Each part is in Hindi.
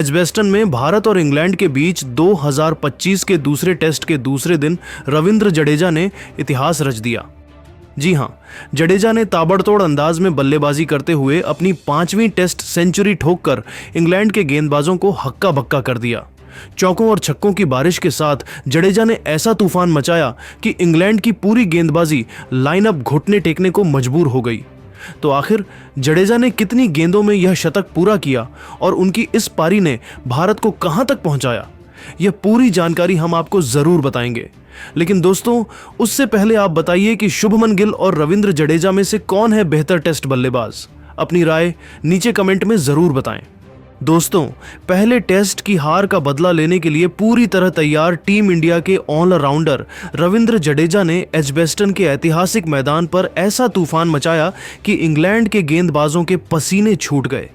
एजबेस्टन में भारत और इंग्लैंड के बीच 2025 के दूसरे टेस्ट के दूसरे दिन रविंद्र जडेजा ने इतिहास रच दिया। जी हां, जडेजा ने ताबड़तोड़ अंदाज में बल्लेबाजी करते हुए अपनी 5वीं टेस्ट सेंचुरी ठोककर इंग्लैंड के गेंदबाजों को हक्का बक्का कर दिया। चौकों और छक्कों की बारिश के साथ जडेजा ने ऐसा तूफान मचाया कि इंग्लैंड की पूरी गेंदबाजी लाइनअप घुटने टेकने को मजबूर हो गई। तो आखिर जडेजा ने कितनी गेंदों में यह शतक पूरा किया और उनकी इस पारी ने भारत को कहां तक पहुंचाया, यह पूरी जानकारी हम आपको जरूर बताएंगे। लेकिन दोस्तों, उससे पहले आप बताइए कि शुभमन गिल और रविंद्र जडेजा में से कौन है बेहतर टेस्ट बल्लेबाज। अपनी राय नीचे कमेंट में जरूर बताएं। दोस्तों, पहले टेस्ट की हार का बदला लेने के लिए पूरी तरह तैयार टीम इंडिया के ऑलराउंडर रविंद्र जडेजा ने एजबेस्टन के ऐतिहासिक मैदान पर ऐसा तूफान मचाया कि इंग्लैंड के गेंदबाजों के पसीने छूट गए।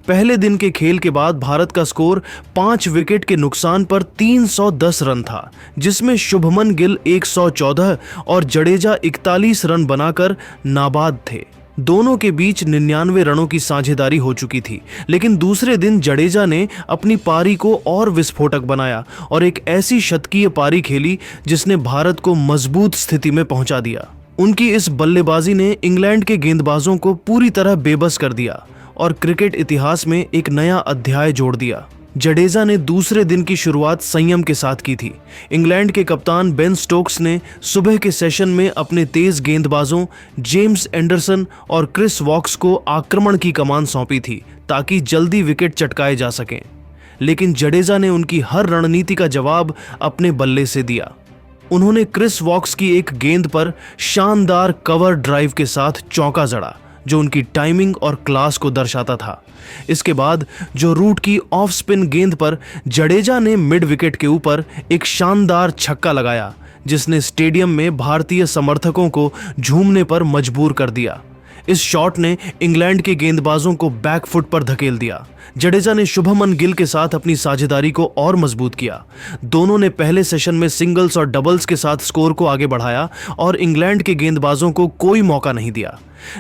पहले दिन के खेल के बाद भारत का स्कोर 5 विकेट के नुकसान पर 310 रन था, जिसमें शुभमन गिल 114 और जडेजा 41 रन बनाकर नाबाद थे। दोनों के बीच 99 रनों की साझेदारी हो चुकी थी। लेकिन दूसरे दिन जडेजा ने अपनी पारी को और विस्फोटक बनाया और एक ऐसी शतकीय पारी खेली जिसने भारत को मजबूत स्थिति में पहुंचा दिया। उनकी इस बल्लेबाजी ने इंग्लैंड के गेंदबाजों को पूरी तरह बेबस कर दिया और क्रिकेट इतिहास में एक नया अध्याय जोड़ दिया। जडेजा ने दूसरे दिन की शुरुआत संयम के साथ की थी। इंग्लैंड के कप्तान बेन स्टोक्स ने सुबह के सेशन में अपने तेज गेंदबाजों जेम्स एंडरसन और क्रिस वॉक्स को आक्रमण की कमान सौंपी थी ताकि जल्दी विकेट चटकाए जा सकें। लेकिन जडेजा ने उनकी हर रणनीति का जवाब अपने बल्ले से दिया। उन्होंने क्रिस वॉक्स की एक गेंद पर शानदार कवर ड्राइव के साथ चौका जड़ा, जो उनकी टाइमिंग और क्लास को दर्शाता था। इसके बाद जो रूट की ऑफ स्पिन गेंद पर जडेजा ने मिड विकेट के ऊपर एक शानदार छक्का लगाया, जिसने स्टेडियम में भारतीय समर्थकों को झूमने पर मजबूर कर दिया। इस शॉट ने इंग्लैंड के गेंदबाजों को बैकफुट पर धकेल दिया। जडेजा ने शुभमन गिल के साथ अपनी साझेदारी को और मजबूत किया। दोनों ने पहले सेशन में सिंगल्स और डबल्स के साथ स्कोर को आगे बढ़ाया और इंग्लैंड के गेंदबाजों को कोई मौका नहीं दिया।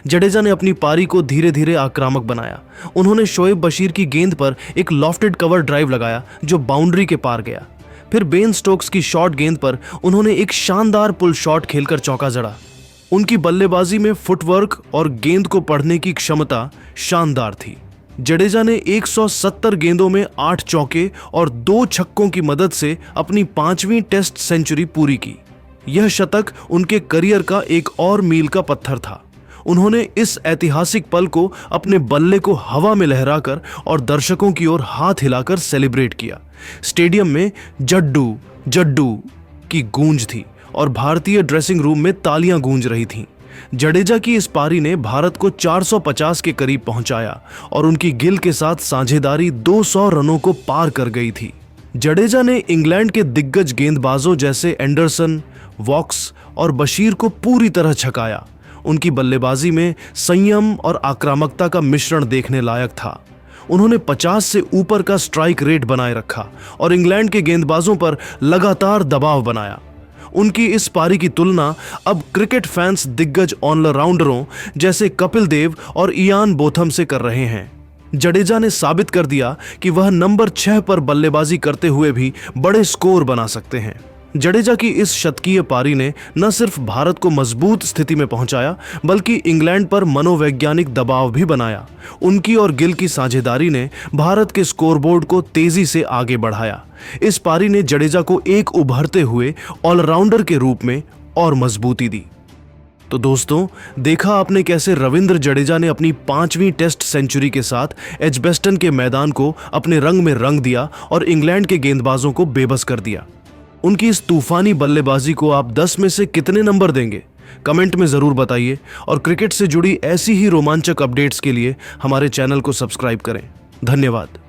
जडेजा ने अपनी पारी को धीरे धीरे आक्रामक बनाया। उन्होंने शोएब बशीर की गेंद पर एक लॉफ्टेड कवर ड्राइव लगाया जो बाउंड्री के पार गया। फिर बेन स्टोक्स की शॉर्ट गेंद पर उन्होंने एक शानदार पुल शॉट खेलकर चौका जड़ा। उनकी बल्लेबाजी में फुटवर्क और गेंद को पढ़ने की क्षमता शानदार थी। जडेजा ने 170 गेंदों में 8 चौके और 2 छक्कों की मदद से अपनी 5वीं टेस्ट सेंचुरी पूरी की। यह शतक उनके करियर का एक और मील का पत्थर था। उन्होंने इस ऐतिहासिक पल को अपने बल्ले को हवा में लहराकर और दर्शकों की ओर हाथ हिलाकर सेलिब्रेट किया। स्टेडियम में जड्डू जड्डू की गूंज थी और भारतीय ड्रेसिंग रूम में तालियां गूंज रही थीं। जडेजा की इस पारी ने भारत को 450 के करीब पहुंचाया और उनकी गिल के साथ साझेदारी 200 रनों को पार कर गई थी। जडेजा ने इंग्लैंड के दिग्गज गेंदबाजों जैसे एंडरसन, वॉक्स और बशीर को पूरी तरह छकाया। उनकी बल्लेबाजी में संयम और आक्रामकता का मिश्रण देखने लायक था। उन्होंने 50 से ऊपर का स्ट्राइक रेट बनाए रखा और इंग्लैंड के गेंदबाजों पर लगातार दबाव बनाया। उनकी इस पारी की तुलना अब क्रिकेट फैंस दिग्गज ऑलराउंडरों जैसे कपिल देव और इयान बोथम से कर रहे हैं। जडेजा ने साबित कर दिया कि वह नंबर 6 पर बल्लेबाजी करते हुए भी बड़े स्कोर बना सकते हैं। जडेजा की इस शतकीय पारी ने न सिर्फ भारत को मजबूत स्थिति में पहुंचाया, बल्कि इंग्लैंड पर मनोवैज्ञानिक दबाव भी बनाया। उनकी और गिल की साझेदारी ने भारत के स्कोरबोर्ड को तेजी से आगे बढ़ाया। इस पारी ने जडेजा को एक उभरते हुए ऑलराउंडर के रूप में और मजबूती दी। तो दोस्तों, देखा आपने कैसे रविंद्र जडेजा ने अपनी 5वीं टेस्ट सेंचुरी के साथ एजबेस्टन के मैदान को अपने रंग में रंग दिया और इंग्लैंड के गेंदबाजों को बेबस कर दिया। उनकी इस तूफानी बल्लेबाजी को आप 10 में से कितने नंबर देंगे? कमेंट में ज़रूर बताइए और क्रिकेट से जुड़ी ऐसी ही रोमांचक अपडेट्स के लिए हमारे चैनल को सब्सक्राइब करें। धन्यवाद।